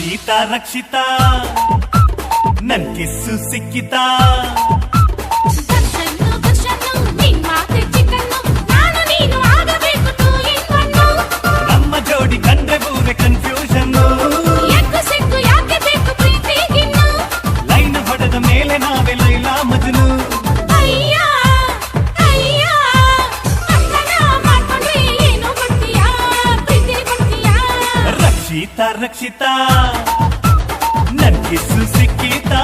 ರಕ್ಷಿತಾ ರಕ್ಷಿತಾ ನನ್ ಕಿಸ್ಸು ಸಿಕ್ಕಿತಾ ನಮ್ಮ ಜೋಡಿ ಕಂಡ್ರೆ ಬೂರೆ ಕನ್ಫ್ಯೂಷನ್ ಲೈನ್ ಹೊಡೆದ ಮೇಲೆ ನಾವೇ ಲೈಲಾ ಮಜ್ನು ರಕ್ಷಿತಾ ರಕ್ಷಿತಾ ನನ್ ಕಿಸ್ಸು ಸಿಕ್ಕಿತಾ